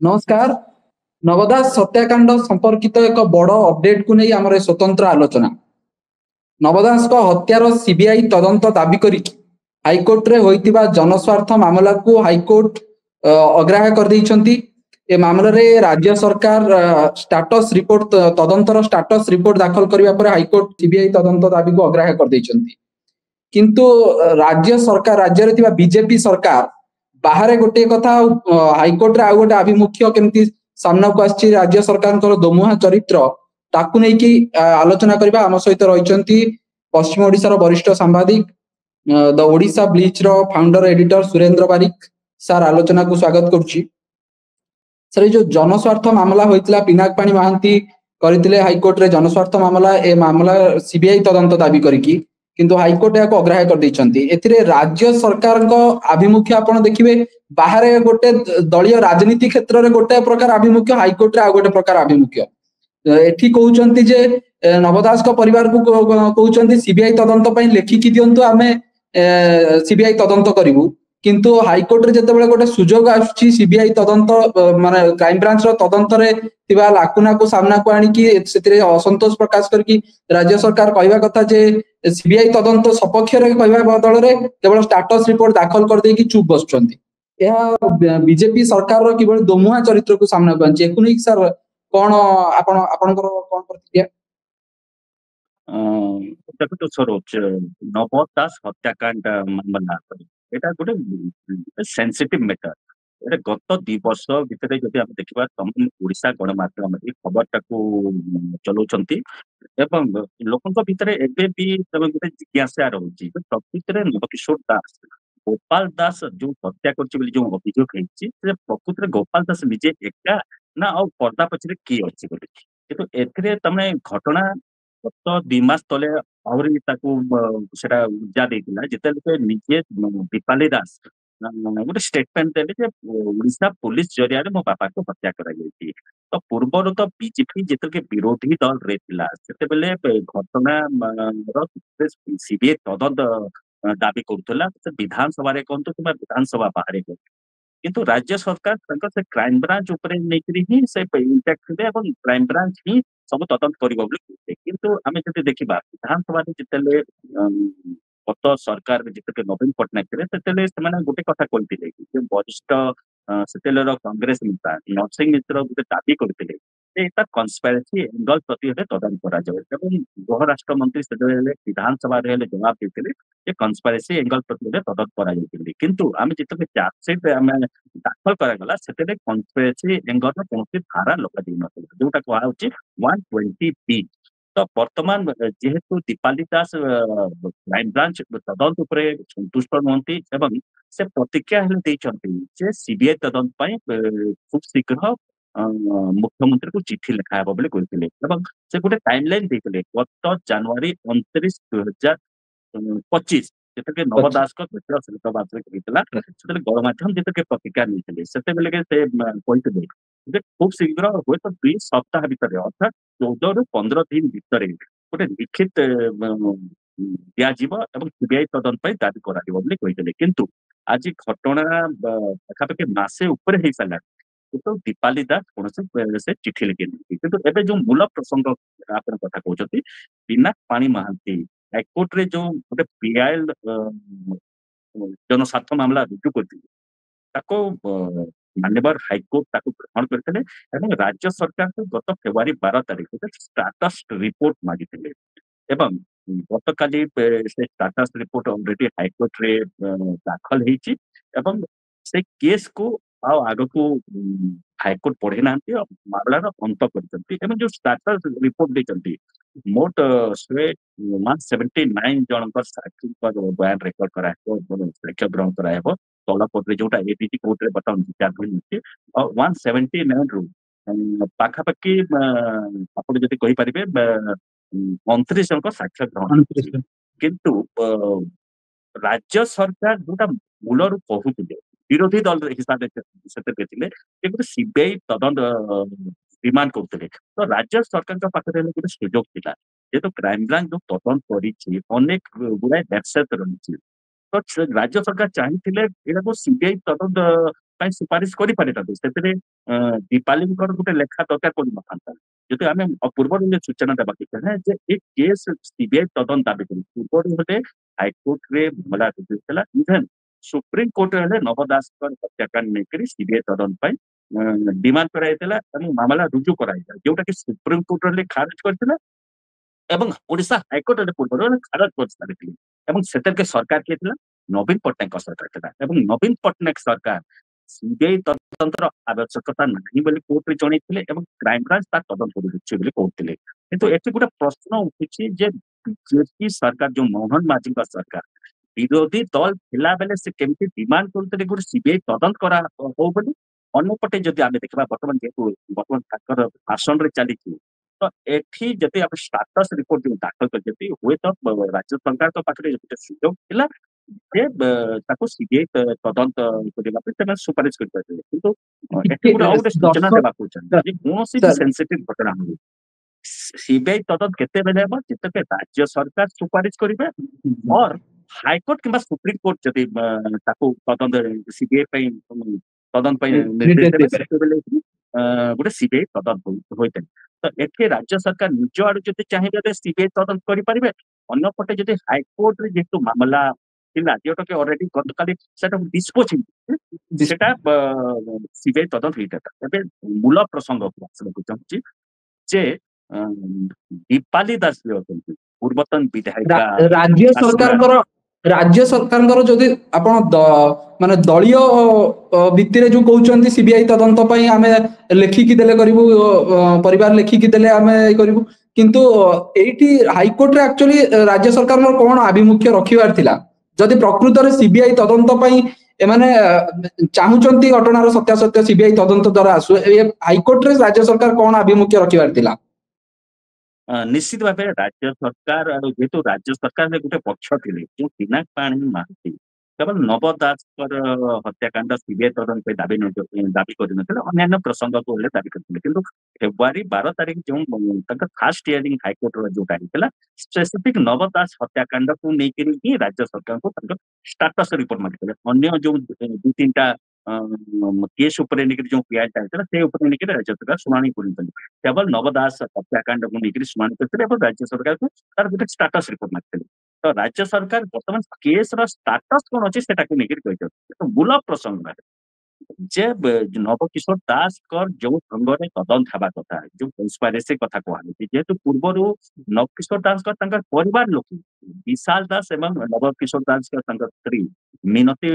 नमस्कार। नवदास हत्याकांड संपर्कित एक बड़ अपडेट को नहीं आम स्वतंत्र आलोचना। नवदास हत्यार सीबीआई तदंत दाबी कर हाइकोर्ट रे होइतिबा जनस्वार्थ मामला को हाइकोर्ट अग्राह्य कर दैछंती। ए मामला रे राज्य सरकार स्टाटस रिपोर्ट तदंतर स्टाटस रिपोर्ट दाखल करबा पर हाइकोर्ट सीबीआई तदंत दाबी को अग्राह्य कर दैछंती। किंतु राज्य सरकार राज्य रे बीजेपी सरकार बाहर गोटे कथा हाइकोर्ट रे आ गोटे आभिमुख्य केमती सामना को आछि राज्य सरकार दोमुहा चरित्र ताकू नै कि आलोचना करबा आम सहित रहिचंती पश्चिम ओडिसा रो वरिष्ठ सांबादिक द ओडिसा ब्लीच रो founder editor Surendra Barik sir आलोचना को स्वागत करूची। सर जो जनस्वार्थ मामला होइतला पिनाक पानी महांती करथिले हाइकोर्ट रे जनस्वार्थ मामला ए मामला सीबीआई तदंत दाबी करिकी किंतु हाइकोर्ट या अग्राह्य कर दैछंती। एथिरे राज्य सरकार आभिमुख्य आपण देखिबे बाहर गोटे दलीय राजनीति क्षेत्र में गोटे प्रकार आभिमुख्य हाइकोर्ट रे आ गोटे प्रकार आभिमुख्य एठी कहउचंती जे नवदास को परिवार को कहउचंती सीबीआई तदंत पई लेखिकी दियंतु आमे सीबीआई तदंत करिवु किंतु हाइकोर्ट रे जतेबेले गोटे सुजोग आछि सीबीआई तदंत माने क्राइम ब्रांच रो तदंत रे तिबा लाकुना को सामना को आनी कि सेतिरे असंतोष प्रकाश करकी राज्य सरकार कहवा कथा जे सीबीआई तदंत सपक्ष रे कहवा बदल रे केवल स्टेटस रिपोर्ट दाखल कर देकी चुप बसचंती। यह बीजेपी सरकार रो किबळ दोमुहा चरित्र को सामना को आछि। एकुनी सर कोन आपनकर कोन प्रतिक्रिया? देखो सरोज नवद दास हत्याकांड मामला এটা ଗୋଟେ ସେନ୍ସିଟିଭ ମ୍ୟାଟର। ଏଟା ଗତ 2 ବର୍ଷ ଭିତରେ ଯଦି ଆମେ ଦେଖିବା ତମ ଓଡିଶା ଗଣମାଧ୍ୟମରେ ଖବରଟାକୁ ଚଲାଉଛନ୍ତି ଏବଂ ଲୋକଙ୍କ ଭିତରେ ଏବେ ବି ତମେ ଗୋଟେ ଜିଜ୍ଞାସା ରହୁଛି ପ୍ରକୃତରେ ନବକିଶୋର ଦାସ ଗୋପାଳ ଦାସ ଯୋଉ ହତ୍ୟା କରିଛି ବୋଲି ଯୋଉ ଅଭିଯୋଗ ହେଇଛି ସେ ପ୍ରକୃତରେ ଗୋପାଳ ଦାସ ନିଜେ ଏକା ନା ଆଉ ପର୍ଦ୍ଦା ପଛରେ କିଏ ଅଛି ବୋଲି। କିନ୍ତୁ ଏଥିରେ ତମେ ଘଟଣା ଗତ 2 ମାସ ତଳେ ଆହୁରି ତାକୁ ସେଟା ଉର୍ଜା ଦେଇଥିଲା ଯେତେବେଳେ ନିଜେ ଦୀପାଲି ଦାସ ଗୋଟେ ଷ୍ଟେଟମେଣ୍ଟ ଦେଲେ ଯେ ଓଡିଶା ପୁଲିସ ଜରିଆରେ ମୋ ବାପାକୁ ହତ୍ୟା କରାଯାଇଛି। ତ ପୂର୍ବରୁ ତ ବିଜେପି ଯେତେବେଳେ ବିରୋଧୀ ଦଳରେ ଥିଲା ସେତେବେଳେ ଘଟଣାର ସିବିଆଇ ତଦନ୍ତ ଦାବି କରୁଥିଲା ସେ ବିଧାନସଭାରେ କୁହନ୍ତୁ କିମ୍ବା ବିଧାନସଭା ବାହାରେ କୁହନ୍ତୁ। କିନ୍ତୁ ରାଜ୍ୟ ସରକାର ତାଙ୍କର ସେ କ୍ରାଇମ ବ୍ରାଞ୍ଚ ଉପରେ ନେଇକରି ହିଁ ସେ ଇମ୍ପାକ୍ଟ ଥିଲେ ଏବଂ କ୍ରାଇମ ବ୍ରାଞ୍ଚ ହିଁ ସବୁ ତଦନ୍ତ କରିବ ବୋଲି କହୁଥିଲେ। କିନ୍ତୁ ଆମେ ଯଦି ଦେଖିବା ବିଧାନସଭାରେ ଯେତେବେଳେ ଗତ ସରକାର ଯେତେବେଳେ ନବୀନ ପଟ୍ଟନାୟକ ଥିଲେ ସେତେବେଳେ ସେମାନେ ଗୋଟେ କଥା କହିଥିଲେ ଯେ ବରିଷ୍ଠ ସେତେବେଳର କଂଗ୍ରେସ ନେତା ନରସିଂହ ମିଶ୍ର ଗୋଟେ ଦାବି କରିଥିଲେ ଯେ ଏଟା କନସ୍ପାଇରେସି ଏଙ୍ଗଲ ପ୍ରତି ହେଲେ ତଦନ୍ତ କରାଯାଉ ଏବଂ ଗୃହ ରାଷ୍ଟ୍ରମନ୍ତ୍ରୀ ସେତେବେଳେ ବିଧାନସଭାରେ ହେଲେ ଜବାବ ଦେଇଥିଲେ ଯେ କନସ୍ପାଇରେସି ଏଙ୍ଗଲ ପ୍ରତି ହେଲେ ତଦନ୍ତ କରାଯାଇଥିଲେ। କିନ୍ତୁ ଆମେ ଯେତେବେଳେ ଚାର୍ଜସିଟ୍ ଆମେ ଦାଖଲ କରାଗଲା ସେତେବେଳେ କନସ୍ପାଇରେସି ଏଙ୍ଗଲର କୌଣସି ଧାରା ଲଗାଯାଇନଥିଲା ଯୋଉଟା କୁହାଯାଉଛି 120B। ତ ବର୍ତ୍ତମାନ ଯେହେତୁ ଦୀପାଲି ଦାସ କ୍ରାଇମ ବ୍ରାଞ୍ଚ ତଦନ୍ତ ଉପରେ ସନ୍ତୁଷ୍ଟ ନୁହନ୍ତି ଏବଂ ସେ ପ୍ରତିକ୍ରିୟା ହେଲେ ଦେଇଛନ୍ତି ଯେ ସିବିଆଇ ତଦନ୍ତ ପାଇଁ ଖୁବ ଶୀଘ୍ର ମୁଖ୍ୟମନ୍ତ୍ରୀଙ୍କୁ ଚିଠି ଲେଖା ହେବ ବୋଲି କହିଥିଲେ ଏବଂ ସେ ଗୋଟେ ଟାଇମ ଲାଇନ ଦେଇଥିଲେ ଗତ ଜାନୁଆରୀ 29, 2025 ଯେତେବେଳେ ନବ ଦାସଙ୍କ ଶେଷବାସରେ ହେଇଥିଲା ସେତେବେଳେ ଗଣମାଧ୍ୟମ ଯେତେବେଳେ ପ୍ରତିକ୍ରିୟା ନେଇଥିଲେ ସେତେବେଳେ ସେ କହିଥିଲେ ଯେ ଖୁବ ଶୀଘ୍ର ହୁଏତ 2 ସପ୍ତାହ ଭିତରେ ଅର୍ଥାତ 14 ରୁ 15 ଦିନ ଭିତରେ ଗୋଟେ ଲିଖିତ ଦିଆଯିବ ଏବଂ ସିବିଆଇ ତଦନ୍ତ ପାଇଁ ଦାବି କରାଯିବ ବୋଲି କହିଥିଲେ। କିନ୍ତୁ ଆଜି ଘଟଣା ପାଖାପାଖି ମାସେ ଉପରେ ହେଇସାରିଲାଣି କିନ୍ତୁ ଦୀପାଲି ଦାସ କୌଣସି ସେ ଚିଠି ଲେଖିନାହାନ୍ତି। କିନ୍ତୁ ଏବେ ଯୋଉ ମୂଳ ପ୍ରସଙ୍ଗ ଆପଣ କଥା କହୁଛନ୍ତି ପିନାକ ପାଣି ମହାନ୍ତି ହାଇକୋର୍ଟରେ ଯୋଉ ଗୋଟେ ପିଆଇଏଲ ଜନସ୍ୱାର୍ଥ ମାମଲା ରୁଜୁ କରିଥିଲେ ତାକୁ ମାନ୍ୟବର ହାଇକୋର୍ଟ ତାକୁ ଗ୍ରହଣ କରିଥିଲେ ଏବଂ ରାଜ୍ୟ ସରକାରଙ୍କୁ ଗତ ଫେବୃଆରୀ 12 ତାରିଖରେ ଷ୍ଟାଟସ ରିପୋର୍ଟ ମାଗିଥିଲେ ଏବଂ ଗତକାଲି ସେ ଷ୍ଟାଟସ ରିପୋର୍ଟ ଅଲରେଡି ହାଇକୋର୍ଟରେ ଦାଖଲ ହେଇଛି ଏବଂ ସେ କେସକୁ ଆଉ ଆଗକୁ ହାଇକୋର୍ଟ ପଢେଇ ନାହାନ୍ତି ମାମଲାର ଅନ୍ତ କରିଛନ୍ତି ଏବଂ ଯୋଉ ଷ୍ଟାଟସ ରିପୋର୍ଟ ଦେଇଛନ୍ତି ମୋଟ 179 ଜଣଙ୍କ ସାକ୍ଷୀଙ୍କର ବୟାନ ରେକର୍ଡ କରାହେବ ସାକ୍ଷ୍ୟ ଗ୍ରହଣ କରାହେବ ତଳ କୋର୍ଟରେ ଯୋଉଟା ଏଡିଟି କୋର୍ଟରେ ବର୍ତ୍ତମାନ ବିଚାର ହୋଇଛି ଆଉ 179 ରୁ ପାଖାପାଖି ଆପଣ ଯଦି କହିପାରିବେ 29 ଜଣଙ୍କ ସାକ୍ଷ୍ୟ ଗ୍ରହଣ କିନ୍ତୁ ରାଜ୍ୟ ସରକାର ଯୋଉଟା ମୂଳରୁ କହୁଥିଲେ ବିରୋଧୀ ଦଳ ହିସାବରେ ସେତେବେଳେ ଥିଲେ ସେ ଗୋଟେ ସିବିଆଇ ତଦନ୍ତ ଡିମାଣ୍ଡ କରୁଥିଲେ। ତ ରାଜ୍ୟ ସରକାରଙ୍କ ପାଖରେ ହେଲେ ଗୋଟେ ସୁଯୋଗ ଥିଲା ଯେହେତୁ କ୍ରାଇମବ୍ରାଞ୍ଚ ଯୋଉ ତଦନ୍ତ କରିଛି ଅନେକ ଗୁଡାଏ ରହିଛି ତ ରାଜ୍ୟ ସରକାର ଚାହିଁଥିଲେ ଏଟାକୁ ସିବିଆଇ ତଦନ୍ତ ପାଇଁ ସୁପାରିଶ କରିପାରିଥାନ୍ତି। ସେଥିରେ ଦୀପାଲିଙ୍କର ଗୋଟେ ଲେଖା ଦରକାର ପଡିନଥାନ୍ତା। ଯଦି ଆମେ ପୂର୍ବରୁ ଯେ ସୂଚନା ଦେବାକୁ ଚାହେଁ ଯେ ଏ କେସ୍ ସିବିଆଇ ତଦନ୍ତ ଦାବି କରି ପୂର୍ବରୁ ଗୋଟେ ହାଇକୋର୍ଟରେ ମାମଲା ରୁଜୁ ଥିଲା। ଇଭେନ୍ ସୁପ୍ରିମକୋର୍ଟ ହେଲେ ନବ ଦାସଙ୍କର ହତ୍ୟାକାଣ୍ଡ ନେଇକରି ସିବିଆଇ ତଦନ୍ତ ପାଇଁ ଡିମାଣ୍ଡ କରାଯାଇଥିଲା ଏବଂ ମାମଲା ରୁଜୁ କରାଯାଇଥିଲା, ଯୋଉଟାକି ସୁପ୍ରିମକୋର୍ଟ ଖାରଜ କରିଥିଲା ଏବଂ ଓଡିଶା ହାଇକୋର୍ଟରେ ପୂର୍ବରୁ ଖାରଜ କରିସାରିଥିଲେ। ଏବଂ ସେଥିରେ ସରକାର କିଏ ଥିଲା? ନବୀନ ପଟ୍ଟନାୟକ ସରକାର ଥିଲା। ଏବଂ ନବୀନ ପଟ୍ଟନାୟକ ସରକାର ସିବିଆଇ ତଦନ୍ତର ଆବଶ୍ୟକତା ନାହିଁ ବୋଲି କୋର୍ଟରେ ଜଣେଇଥିଲେ ଏବଂ କ୍ରାଇମବ୍ରାଞ୍ଚ ତା ତଦନ୍ତ କରୁଛି ବୋଲି କହୁଥିଲେ। କିନ୍ତୁ ଏଠି ଗୋଟେ ପ୍ରଶ୍ନ ଉଠୁଛି ଯେ ବିଜେପି ସରକାର, ଯୋଉ ମୋହନ ମାଝୀଙ୍କ ସରକାର, ବିରୋଧୀ ଦଳ ଥିଲା ବେଲେ ସେ କେମିତି ଡିମାଣ୍ଡ କରୁଥିଲେ ଗୋଟେ ସିବିଆଇ ତଦନ୍ତ କରା ହଉ ବୋଲି। ଅନ୍ୟପଟେ ଯଦି ଆମେ ଦେଖିବା ବର୍ତ୍ତମାନ ଯେହେତୁ ବର୍ତ୍ତମାନ ତାଙ୍କର ଭାଷଣରେ ଚାଲିଛି, ତ ଏଠି ଯଦି ଆମେ ଷ୍ଟାଟସ ରିପୋର୍ଟ ଯୋଉ ଦାଖଲ କରିଛନ୍ତି, ହୁଏତ ରାଜ୍ୟ ସରକାରଙ୍କ ପାଖରେ ଗୋଟେ ସୁଯୋଗ ଥିଲା ଯେ ତାକୁ ସିବିଆଇ ତଦନ୍ତ କରିବା ପାଇଁ ସେମାନେ ସୁପାରିଶ କରିପାରିଥିଲେ। କିନ୍ତୁ ଏଠି ଗୋଟେ ଆଉ ଗୋଟେ ସୂଚନା ଦର୍ଶକ ଦେବାକୁ ଚାହୁଁଛି ଯେ କୌଣସି ବି ସେନ୍ସିଟିଭ ଘଟଣା ହଉ ସିବିଆଇ ତଦନ୍ତ କେତେବେଳେ ହେବ? ଯେତେବେଳେ ରାଜ୍ୟ ସରକାର ସୁପାରିଶ କରିବେ ଅର ହାଇକୋର୍ଟ କିମ୍ବା ସୁପ୍ରିମକୋର୍ଟ ଯଦି ତାକୁ ତଦନ୍ତ ସିବିଆଇ ପାଇଁ ତଦନ୍ତ ପାଇଁ ନିର୍ଦ୍ଦେଶ ଦେବେ, ସେତେବେଳେ ଗୋଟେ ସିବିଆଇ ତଦନ୍ତ ହୋଇଥାଏ। ତ ଏଠି ରାଜ୍ୟ ସରକାର ନିଜ ଆଡୁ ଯଦି ଚାହିଁବେ ସିବିଆଇ ତଦନ୍ତ କରିପାରିବେ। ଅନ୍ୟପଟେ ଯଦି ହାଇକୋର୍ଟରେ ଯେହେତୁ ମାମଲା ଥିଲା, ଯୋଉଟାକି ଅଲରେଡି ଗତକାଲି ସେଟା ଡିସ୍ପୋଜ ସେଟା ସିବିଆଇ ତଦନ୍ତ ହେଇଥାନ୍ତା। ଏବେ ମୂଳ ପ୍ରସଙ୍ଗକୁ ଆସିବାକୁ ଚାହୁଁଛି ଯେ ଦୀପାଲି ଦାସ ଯିଏ ଅଛନ୍ତି ପୂର୍ବତନ ବିଧାୟିକା, ରାଜ୍ୟ ସରକାରଙ୍କର ଯଦି ଆପଣ ମାନେ ଦଳୀୟ ଭିତ୍ତିରେ ଯୋଉ କହୁଛନ୍ତି ସିବିଆଇ ତଦନ୍ତ ପାଇଁ ଆମେ ଲେଖିକି ଦେଲେ କରିବୁ, ପରିବାର ଲେଖିକି ଦେଲେ ଆମେ କରିବୁ, କିନ୍ତୁ ଏଇଠି ହାଇକୋର୍ଟରେ ଆକ୍ଚୁଆଲି ରାଜ୍ୟ ସରକାରଙ୍କର କଣ ଆଭିମୁଖ୍ୟ ରଖିବାର ଥିଲା? ଯଦି ପ୍ରକୃତରେ ସିବିଆଇ ତଦନ୍ତ ପାଇଁ ଏମାନେ ଚାହୁଁଛନ୍ତି ଘଟଣାର ସତ୍ୟାସତ୍ୟ ସିବିଆଇ ତଦନ୍ତ ଦ୍ୱାରା ଆସୁ, ହାଇକୋର୍ଟରେ ରାଜ୍ୟ ସରକାର କଣ ଆଭିମୁଖ୍ୟ ରଖିବାର ଥିଲା? ନିଶ୍ଚିତ ଭାବେ ରାଜ୍ୟ ସରକାର ଆଉ ଯେହେତୁ ରାଜ୍ୟ ସରକାରରେ ଗୋଟେ ପକ୍ଷ ଥିଲେ ଯୋଉ ପିନାକପାଣି ମହାନ୍ତି କେବଳ ନବ ଦାସଙ୍କର ହତ୍ୟାକାଣ୍ଡ ସିବିଆଇ ତଦନ୍ତ ପାଇଁ ଦାବି କରିନଥିଲେ, ଅନ୍ୟାନ୍ୟ ପ୍ରସଙ୍ଗକୁ ହେଲେ ଦାବି କରିଥିଲେ। କିନ୍ତୁ ଫେବୃଆରୀ 12 ତାରିଖ ଯୋଉ ତାଙ୍କ ଫାଷ୍ଟ ହିୟରିଂ ହାଇକୋର୍ଟର ଯୋଉଟା ହେଇଥିଲା, ସ୍ପେସିଫିକ ନବ ଦାସ ହତ୍ୟାକାଣ୍ଡକୁ ନେଇକରି ହିଁ ରାଜ୍ୟ ସରକାରଙ୍କୁ ତାଙ୍କ ଷ୍ଟାଟସ ରିପୋର୍ଟ ମାଗିଥିଲେ। ଅନ୍ୟ ଯୋଉ 2-3ଟା କେସ୍ ଉପରେ ନେଇକରି ଯୋଉ ପିଆଇ ଚାଲିଥିଲା ସେ ଉପରେ ନେଇକରି ରାଜ୍ୟ ସରକାର ଶୁଣାଣି କରୁଛନ୍ତି। କେବଳ ନବ ଦାସ ହତ୍ୟାକାଣ୍ଡକୁ ନେଇକରି ଶୁଣାଣି କରିଥିଲେ ଏବଂ ରାଜ୍ୟ ସରକାରକୁ ତାର ଗୋଟେ ଷ୍ଟାଟସ ରିପୋର୍ଟ ମାଗିଥିଲେ। ତ ରାଜ୍ୟ ସରକାର ବର୍ତ୍ତମାନ କେସର ଷ୍ଟାଟସ କଣ ଅଛି ସେଟାକୁ ନେଇକରି କହିଛନ୍ତି। ମୂଳ ପ୍ରସଙ୍ଗ ଯେ ନବକିଶୋର ଦାସଙ୍କର ଯୋଉ ଢଙ୍ଗରେ ତଦନ୍ତ ହେବା କଥା, ଯୋଉ କନସ୍ପାଇରେସି କଥା କୁହାଯାଇଛି, ଯେହେତୁ ପୂର୍ବରୁ ନବକିଶୋର ଦାସଙ୍କର ତାଙ୍କର ପରିବାର ଲୋକ ବିଶାଲ ଦାସ ଏବଂ ନବକିଶୋର ଦାସଙ୍କ ତାଙ୍କ ସ୍ତ୍ରୀ ମିନତୀ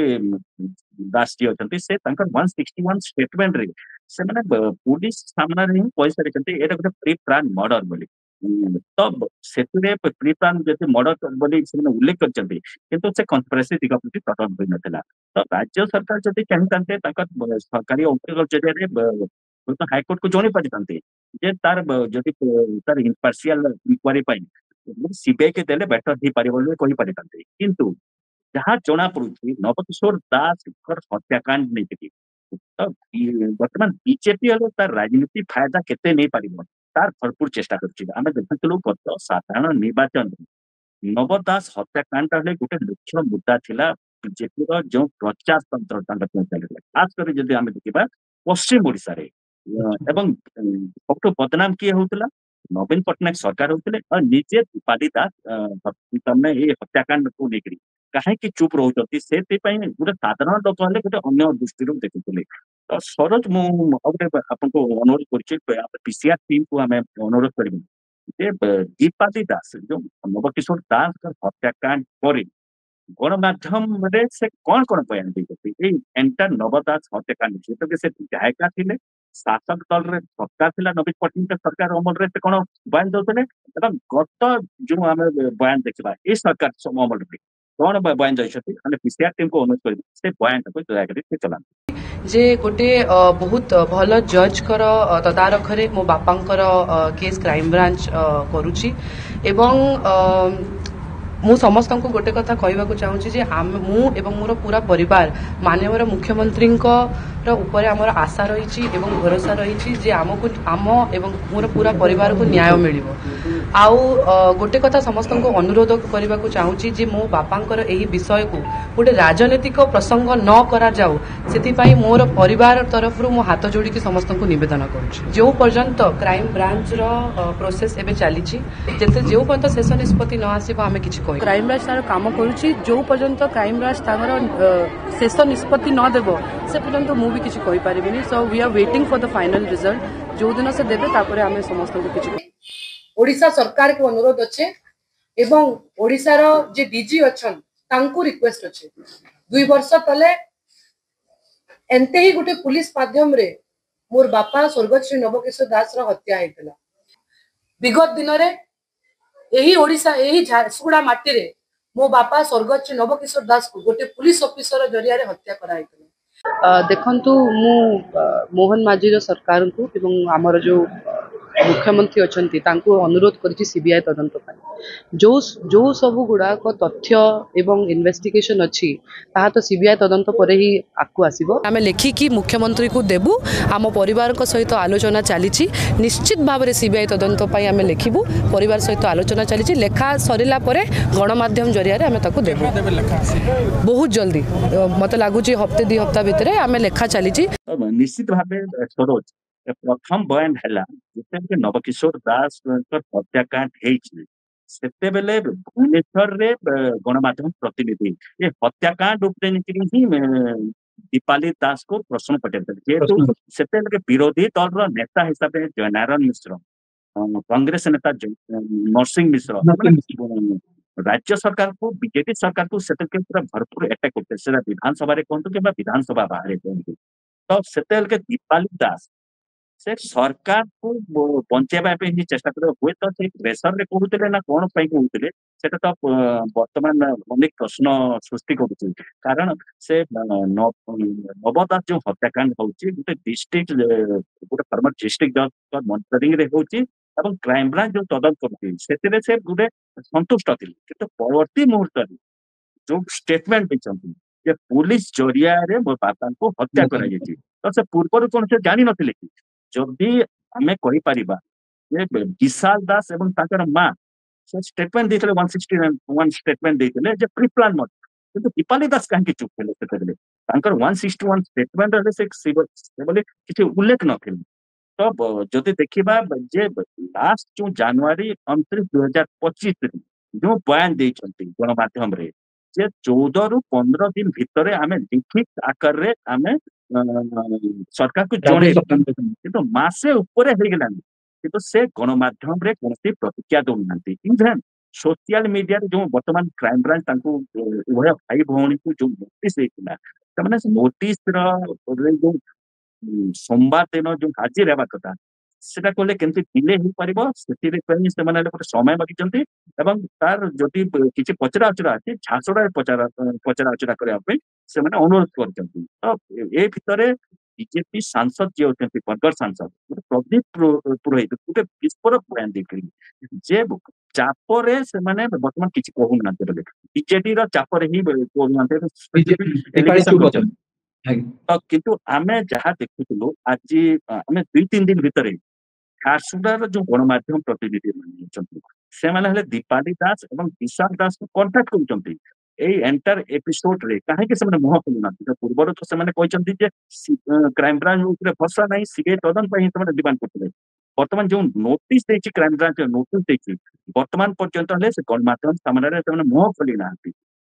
ଦାସ ଯିଏ ଅଛନ୍ତି, ସେ ତାଙ୍କର 161 ଷ୍ଟେଟମେଣ୍ଟରେ ସେମାନେ ପୁଲିସ ସାମ୍ନାରେ ହିଁ କହିସାରିଛନ୍ତି ଏଇଟା ଗୋଟେ ପ୍ରି ପ୍ଲାନ୍ ମର୍ଡର ବୋଲି। ତ ସେଥିରେ ପ୍ରି ପ୍ଲାନ୍ ଯଦି ମର୍ଡର ବୋଲି ସେମାନେ ଉଲ୍ଲେଖ କରିଛନ୍ତି, କିନ୍ତୁ ସେ କନସ୍ପାଇରେସି ଦିଗ ପ୍ରତି ତଦନ୍ତ ହୋଇନଥିଲା। ତ ରାଜ୍ୟ ସରକାର ଯଦି ଚାହିଁଥାନ୍ତେ ତାଙ୍କ ସରକାରୀ ଓକିଲ ଜରିଆରେ ହାଇକୋର୍ଟକୁ ଜଣେଇ ପାରିଥାନ୍ତେ ଯେ ତାର ଯଦି ତାର ଇମ୍ପାର୍ସିଆଲ ଇନକ୍ୱାରି ପାଇଁ ସିବିଆଇ କେ ଦେଲେ ବେଟର ହେଇପାରିବ ବୋଲି କହିପାରିଥାନ୍ତେ। କିନ୍ତୁ ଯାହା ଜଣା ପଡୁଛି ନବକିଶୋର ଦାସଙ୍କର ହତ୍ୟାକାଣ୍ଡ ନେଇକରି ବର୍ତ୍ତମାନ ବିଜେପି ତାର ରାଜନୀତି ଫାୟଦା କେତେ ନେଇପାରିବ ତାର ଭରପୁର ଚେଷ୍ଟା କରୁଛି। ଆମେ ଦେଖୁଥିଲୁ ଗତ ସାଧାରଣ ନିର୍ବାଚନରେ ନବ ଦାସ ହତ୍ୟାକାଣ୍ଡ ହେଲେ ଗୋଟେ ମୁଖ୍ୟ ମୁଦ୍ଦା ଥିଲା ବିଜେପିର ଯୋଉ ପ୍ରଚାର ତନ୍ତ୍ର ତାଙ୍କ ଚାଲିଥିଲା, ଖାସ କରି ଯଦି ଆମେ ଦେଖିବା ପଶ୍ଚିମ ଓଡିଶାରେ। ଏବଂ ସବୁଠୁ ବଦନାମ କିଏ ହଉଥିଲା? ନବୀନ ପଟ୍ଟନାୟକ ସରକାର ହଉଥିଲେ ଆଉ ନିଜେ ଦୀପାଲି ଦାସ ତମେ ଏଇ ହତ୍ୟାକାଣ୍ଡକୁ ନେଇକରି କାହିଁକି ଚୁପ ରହୁଛନ୍ତି, ସେଥିପାଇଁ ଗୋଟେ ସାଧାରଣ ଲୋକ ହେଲେ ଗୋଟେ ଅନ୍ୟ ଦୃଷ୍ଟିରୁ ଦେଖୁଥିଲେ। ତ ସରୋଜ, ମୁଁ ଆଉ ଗୋଟେ ଆପଣଙ୍କୁ ଅନୁରୋଧ କରୁଛି, ପିସିଆର ଟିମକୁ ଆମେ ଅନୁରୋଧ କରିବୁ ଯେ ଦୀପାଲି ଦାସ ଯୋଉ ନବକିଶୋର ଦାସଙ୍କ ହତ୍ୟାକାଣ୍ଡ ପରେ ଗଣମାଧ୍ୟମରେ ସେ କଣ କଣ ବୟାନ ଦେଇଛନ୍ତି ଏଇ ଏଣ୍ଟାର ନବ ଦାସ ହତ୍ୟାକାଣ୍ଡ, ଯେହେତୁ ସେ ବିଧାୟିକା ଥିଲେ, ଶାସକ ଦଳରେ ସରକାର ଥିଲା ନବୀନ ପଟ୍ଟନାୟକ ସରକାର ଅମଳରେ ସେ କଣ ବୟାନ ଦଉଥିଲେ, ଏବଂ ଗତ ଯୋଉ ଆମେ ବୟାନ ଦେଖିବା ଏଇ ସରକାର ଅମଳରେ କଣ ବୟାନ ଦେଇଛନ୍ତି, ଆମେ ପିସିଆର ଟିମକୁ ଅନୁରୋଧ କରିବୁ ସେ ବୟାନଟାକୁ ଦୟାକରି ସେ ଚଲାନ୍ତୁ। ଯେ ଗୋଟେ ବହୁତ ଭଲ ଜଜଙ୍କର ତଦାରଖରେ ମୋ ବାପାଙ୍କର କେସ୍ କ୍ରାଇମବ୍ରାଞ୍ଚ କରୁଛି ଏବଂ ମୁଁ ସମସ୍ତଙ୍କୁ ଗୋଟେ କଥା କହିବାକୁ ଚାହୁଁଛି ଯେ ମୁଁ ଏବଂ ମୋର ପୁରା ପରିବାର ମାନ୍ୟବର ମୁଖ୍ୟମନ୍ତ୍ରୀଙ୍କର ଉପରେ ଆମର ଆଶା ରହିଛି ଏବଂ ଭରସା ରହିଛି ଯେ ଆମ ଏବଂ ମୋର ପୁରା ପରିବାରକୁ ନ୍ୟାୟ ମିଳିବ। ଆଉ ଗୋଟେ କଥା ସମସ୍ତଙ୍କୁ ଅନୁରୋଧ କରିବାକୁ ଚାହୁଁଛି ଯେ ମୋ ବାପାଙ୍କର ଏହି ବିଷୟକୁ ଗୋଟେ ରାଜନୈତିକ ପ୍ରସଙ୍ଗ ନ କରାଯାଉ, ସେଥିପାଇଁ ମୋର ପରିବାର ତରଫରୁ ମୁଁ ହାତ ଯୋଡ଼ିକି ସମସ୍ତଙ୍କୁ ନିବେଦନ କରୁଛି। ଯେଉଁ ପର୍ଯ୍ୟନ୍ତ କ୍ରାଇମ ବ୍ରାଞ୍ଚର ପ୍ରୋସେସ ଏବେ ଚାଲିଛି, ଯେଉଁ ପର୍ଯ୍ୟନ୍ତ ଶେଷ ନିଷ୍ପତ୍ତି ନ ଆସିବ ଆମେ କିଛି କହିବୁ। କ୍ରାଇମବ୍ରାଞ୍ଚ ତାର କାମ କରୁଛି, ଯେଉଁ ପର୍ଯ୍ୟନ୍ତ କ୍ରାଇମବ୍ରାଞ୍ଚ ତାଙ୍କର ଶେଷ ନିଷ୍ପତ୍ତି ନ ଦେବ ସେ ପର୍ଯ୍ୟନ୍ତ ମୁଁ ବି କିଛି କହିପାରିବିନି। So we are waiting for the final result. जो दिन से देवे तापरे आमे समस्तଙ୍କୁ କିଛି ओडिशा सरकार को अनुरोध अच्छे एवं ओडिशार जे डीजी अच्छन तांकु रिक्वेस्ट अच्छे 2 वर्ष तले एंते ही गोटे पुलिस माध्यम रे मोर बापा स्वर्गत श्री नवकिशोर दास रो हत्या हेतला। विगत दिन रे एही ओडिशा एही झारसुगुड़ा माटी रे मो बापा स्वर्गत श्री नवकिशोर दास को गोटे पुलिस ऑफिसर जरिया रे हत्या करा हेतला। देखंतु मु मोहन माझी सरकार को एवं आमर जो मुख्यमंत्री अच्छी अनुरोध कर सीबीआई तदंत जो जो सब गुड़ाक तथ्य एवं इन्वेस्टिगेशन अच्छी ताहा तो सीबीआई तदंत पर ही आगू आसीबो। आमे लेखिकी मुख्यमंत्री को देबू, आम परिवार सहित आलोचना चली निश्चित भाव में सीबीआई तदंत आमे लेखिबू। परिवार सहित आलोचना चली लेखा सरिला परे गणमाध्यम जरिया आमे ताकू देबू बहुत जल्दी। मत लगुच हफ्ते 2 हफ्ता भितर आमे लेखा चली निश्चित भाव सरोज प्रथम बयान है जिते नवकिशोर दास हत्याकांड होते बेले भुवनेश्वर रे गणमाध्यम प्रतिनिधि ये हत्याकांड ही दीपाली दास को प्रश्न पटेल जेहेतु से विरोधी दल नेता हिसाब से जयनारायण मिश्र, कांग्रेस नेता नरसिंह मिश्र राज्य सरकार को बीजेपी सरकार को पूरा भरपूर अटैक करते विधानसभा कहतु कि विधानसभा बाहर कहतु तो से दीपाली दास से सरकार को बंचाइबा ही चेष्टा कर हुए तो प्रेसर रे कहते ना कौन कहते से तो वर्तमान अनेक प्रश्न सृष्टि कर कारण से नवदास जो हत्याकांड होते डिस्ट्रिक्ट गोटे फॉर्मर डिस्ट्रिक्ट जज मॉनिटरिंग रे होची एवं क्राइम ब्रांच जो तदंत करते से गोटे संतुष्ट थे कि परवर्ती मुहूर्त जो स्टेटमेंट देते पुलिस जरिया मो बापा को हत्या कर तो से पूर्व कौन से जानी नथिले कि जदि आमे कहि परिबा जे विशाल दास एवं ताकर मां से स्टेटमेंट देथिले 161 स्टेटमेंट देथिले जे प्री प्लान मत किंतु दीपाली दास काहे चुप भेले सेतेले ताकर 161 स्टेटमेंट रे से बोले किछि उल्लेख नथिले। तो जदि देखिबा जे लास्ट जो जनवरी 29 2025 जो बयान देइछंती गणमाध्यम रे जे 14 रु 15 दिन भितर आमे लिखित आकार रे आमे सरकार को जणे किंतु मासे ऊपर हो गलानी किंतु से गणमाध्यम रे कोनसी प्रतिक्रिया दउनांती। इवन सोशल मीडिया रे जो वर्तमान क्राइम ब्रांच तांको उभय भाई भौणी को जो नोटिस देला त माने नोटिस रो जो सोमवार दिन जो हाजिर हेबा कथा सेटा कोले केमती डिले हो पारिबो सेति रे पई से माने गोटे समय मागिचंती एवं तार जदि किछि पचरा अचरा अछि झासडा पचरा अचरा करबा पे से माने अनुरोध करचंती। तो ए भितरे बीजेपी सांसद जे होचंती बरगढ़ सांसद प्रदीप पुरोहित गोटे विस्फोरक बयान देकरी जे चापरे से माने वर्तमान किछि कहू ना बोले बीजेपी रो चापरे ही कहू ना तो किंतु आमे जहाँ देखुलु आज आमे 2-3 दिन भितर झारसुगुड़ार जो गणमाध्यम प्रतिनिधि से माने दीपाली दास और विशाल दास को कांटेक्ट करछंती एंटायर एपिसोड रे काहे से मुह खोलुना पूर्व तो से क्राइम ब्रांच ऊपर भरोसा नहीं सीबीआई तदंत से डिमांड करते वर्तमान जो नोटिस देछि क्राइम ब्रांच नोटिस देछि वर्तमान पर्यंत हले से गणमाध्यम सामने मुह खोली ना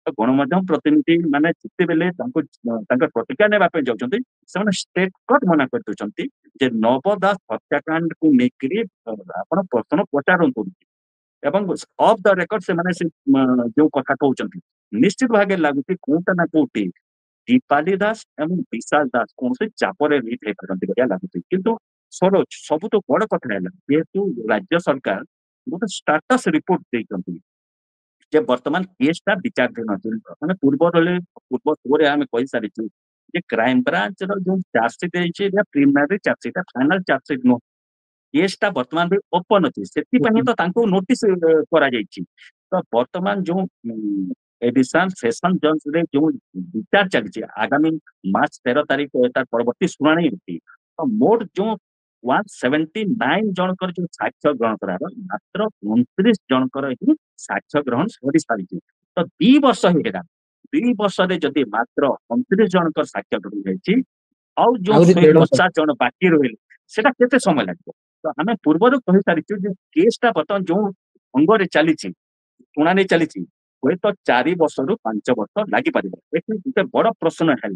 तो गणमाध्यम प्रतिनिधि माने जिते बेले प्रतिक्रिया नेबा पे जाउछंती से स्टेट कट मना कर दउछंती जे नवदास हत्याकांड को लेकर आपण प्रश्न पचारंतु एवं ऑफ द रेकर्ड से माने से जो कथा कहउछंती निश्चित भागे लागुती कोटा ना कोटी दीपाली दास एवं विशाल दास कौन से चापरे लीड हे करंती बया लागुती किंतु सरोज सब तो बड़ कथा है जेहेतु राज्य सरकार गोटे स्टाटस रिपोर्ट देइछंती जे वर्तमान केसटा विचाराधीन माने पूर्व थोड़े आम कही सारी जे क्राइम ब्रांच रो जो चार्जसीट है प्रिलिमिनरी चार्जसीट फाइनल चार्जसीट नो केसटा वर्तमान भी ओपन अच्छी से तो नोटिस करा तो वर्तमान जो एडिशन सेशन जज रे जो विचार चलती आगामी मार्च 13 तारीख तार परवर्ती शुणाणी होती तो मोट जो 179 जनकर जो साक्ष्य ग्रहण करा मात्र 29 जनकर ही साक्ष्य ग्रहण सरी सारी तो 2 वर्ष हेगा 2 वर्ष रे जदि मात्र 29 जनकर साक्ष्य ग्रहण होइछि और जो ଆହୁରି 150 150 जन बाकी रहिले सेटा केते समय लागबो तो आमे पूर्वरु कहि सारिछु जे केसटा बर्तमान जो अंगरे चलीछि शुणाणी चलीछि हुए तो 4 वर्ष रु 5 वर्ष लागि परिबो एठी गुटे बड़ प्रश्न है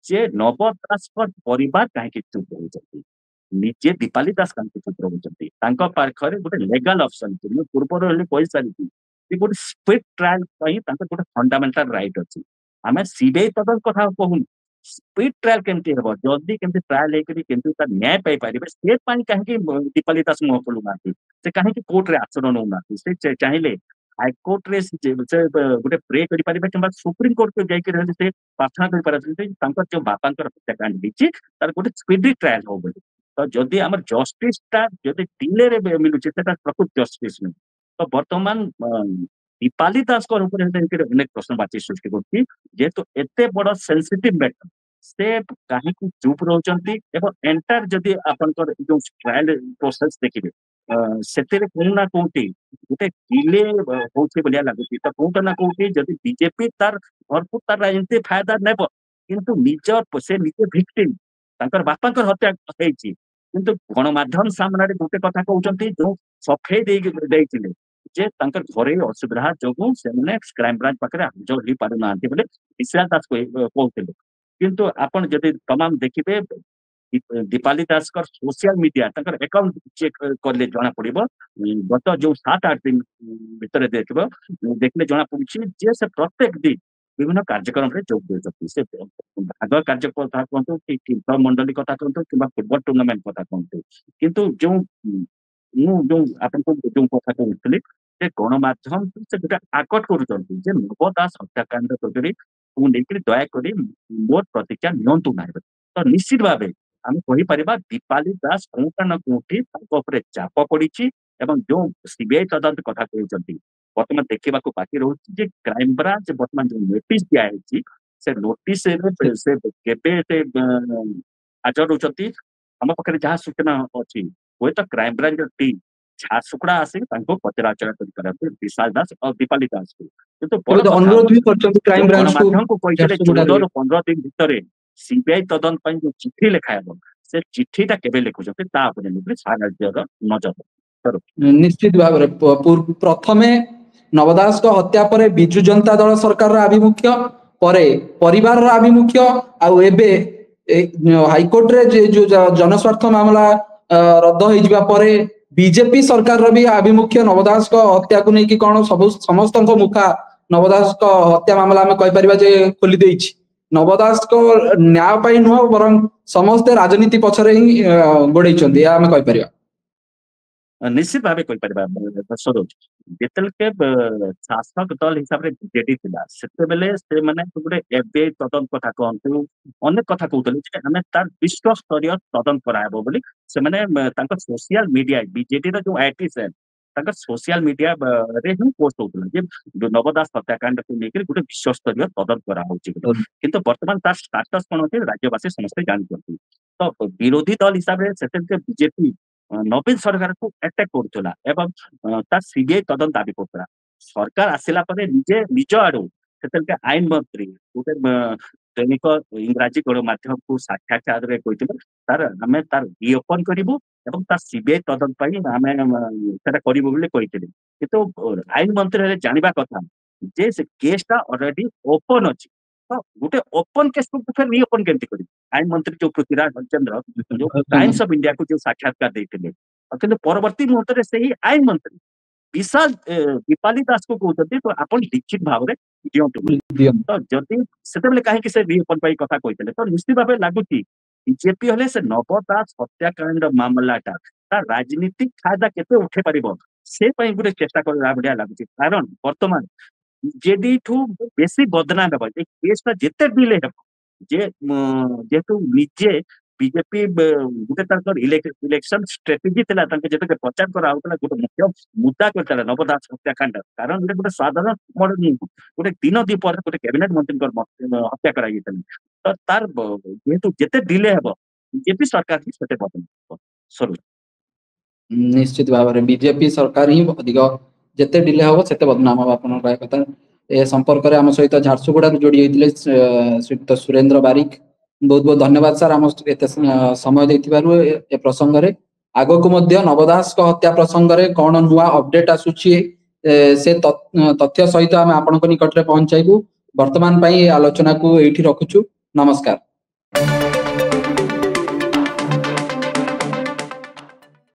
जे नव दास परिवार काहे चुप रही निजे दीपाली दास काहे चुप रही पाखरे गोटे लेगाल ऑप्शन पूर्वर कही सारी गोटे स्पीड ट्रायल गोटे फंडामेंटल राइट अच्छी आम सीबीआई तदंत कथा कहून स्पीड ट्रायल केमती हम जल्दी केमती ट्रायल होकर न्याय पाई से कहीं दीपाली दास मुह खोलुना से कहीं कोर्ट रे आचरण नौना से चाहिए हाईकोर्ट रे गोटे प्रे कर सुप्रीम कोर्ट को जाकर से प्रार्थना कर जो बापा हत्याकांड होती तार गोटे स्पीडी ट्रायल हो तो जदि आम जस्टिस जदि डिले रे मिलूचे प्रकृत जस्टिस नहीं तो बर्तमान दीपाली दास अनेक प्रश्नवाची सृष्टि कर जेहेतु एते बड़ सेंसिटिव मैटर से कहीं चुप रोचंती एंटायर जदि आपनकर जो ट्रायल प्रोसेस देखिए से कौन ना कौटी गोटे डिले होउछे बलिया लागुची तो कौटा ना कौटी जदि बीजेपी तार भरपूर तार राजनीति फायदा नेब किंतु निजर से निजे विक्टिम तांकर बापांकर हत्या होइची किंतु गणमाध्यम सामने गोटे कथा कहउचंती जो सफेई देइथिले जे तांकर घरे असुविधा जोगु से क्राइम ब्रांच पाखे हाजर हो पार ना बोले विशाल दास कहते किंतु आपन जदि तमाम देखिए दीपाली दास सोशल मीडिया अकाउंट चेक करले जना पड़ो गत जो 7-8 दिन भितर देखले जना पड़ी जे से प्रत्येक दिन विभिन्न कार्यक्रम रे जोग देते से भाग कार्य कथा कहतु कि मंडली कथा कहतु कि फुटबल टूर्नामेंट कथा कहतु किंतु जो जो आपको जो कथा कहते गणमाध्यम से गोटे आकट कर नव दास हत्याकांड लेकिन दयाकोरी मोर प्रतिज्ञा नियंतु ना तो निश्चित भाव आम कहीपर दीपाली दास कौटा ना कौटी चाप पड़ी जो सीबीआई तदंत कथा कहते बर्तमान देखा बाकी रोचे क्राइम ब्रांच बर्तमान जो नोटिस दिखाई से नोटिस से हाजर रोचती आम पाखे जहाँ सूचना अच्छी हुए तो क्राइम ब्रांच टीम झारसुगुड़ा आसिक पचराचरा कर विशाल दास और दीपाली दास को अनुरोध भी करछन्ती क्राइम ब्रांच को गणमाध्यम को कहते 14 ରୁ 15 दिन भितर सीबीआई तदंत जो चिठी लिखा से चिठीटा केबे लिखुछन्ती ता उपरे सारा राज्यर नजर निश्चित भाव में प्रथमे नवदास को हत्या पर बिजु जनता दल सरकार आभिमुख्य परे परिवार आभिमुख्य आउ एबे हाईकोर्ट रे जो जनस्वार्थ मामला रद्द हो जावा परे बीजेपी सरकार भी आभिमुख्य नवदास को हत्या को लेकिन कौन सब समस्त मुखा नवदास को हत्या मामला आम कहीपर खोली देछि नवदास को न्याय पाई नुह बर समस्ते राजनीति पछरे ही गोड़े आम कहीपर निश्चित भाव सरोज जिते शासक दल हिसाब से बीजेडी था से मैंने गोटे एफबीआई तदंत कथा कहतु अनेक कथा कहते आम तार विश्व स्तरीय तदंत कराब से सोशल मीडिया बीजेडी जो आईटी सेल सोशल मीडिया रे ही पोस्ट होता जो नवदास हत्याकांड को लेकर गोटे विश्व स्तरीय तदंत करा किंतु बर्तमान तार स्टाटस कौन अच्छे राज्यवासी समस्ते जानते तो विरोधी दल हिसाब से बीजेपी नवीन सरकार को अटैक करुला सीबीआई तदंत दाबी करता सरकार आसला निजे निज आड़ू से आईन मंत्री गोटे दैनिक इंग्राजी गणमाध्यम को साक्षात्कार तार आम तार रिओपन करूँ और सीबीआई तदंत किंतु आईन मंत्री जानवा कथा जे से केसटा ऑलरेडी ओपन अच्छी तो गोटे ओपन केस को फिर रिओपन केमती कर आईन मंत्री जो पृथ्वीराज हरिचंद्र जो टाइम्स ऑफ इंडिया को जो साक्षात्कार देते कि परवर्ती मुहूर्त से ही आईन मंत्री विशाल दीपाली दास को कहते तो आप लिखित भाव में दिंतु तो जदि से कहीं से रिओपन कथा कहते तो निश्चित भाव लगुच बीजेपी हेले से नव दास हत्याकांड मामलाटा राजनीतिक फायदा केते उठे पार से गोटे चेष्टा करा भाया लगुच कारण बर्तमान जेडी ठू बेसी बदनाम केसटा जिते डिले जेहेतु निजे बीजेपी गोटे इलेक्शन स्ट्रेटेजी थिला जेते प्रचार करा होतला गोटे मुख्य मुद्दा करतला नव दास हत्याकांड कारण गोटे साधारण गोटे दिन दी पर गोटे कैबिनेट मंत्री हत्या करा तो तार जेहेतु जेते डिले हेबो बीजेपी सरकार ही सेते बदल सरू निश्चित भाव में बीजेपी सरकार ही अधिक जिते डिले हम से बदनाम हम आप कथा ए संपर्क में आम सहित झारसुगुड़ा जोड़ी होते श्रीयुक्त सुरेंद्र बारिक बहुत बहुत धन्यवाद सर आम एत समय देथिबारु ए प्रसंग रे आगो को मध्य नवदास को हत्या प्रसंग रे कौन नुआ अपडेट आसुची से तथ्य सहित आम आपण निकट में पहुंचाइबू वर्तमान आलोचना को एठी रखुछु नमस्कार।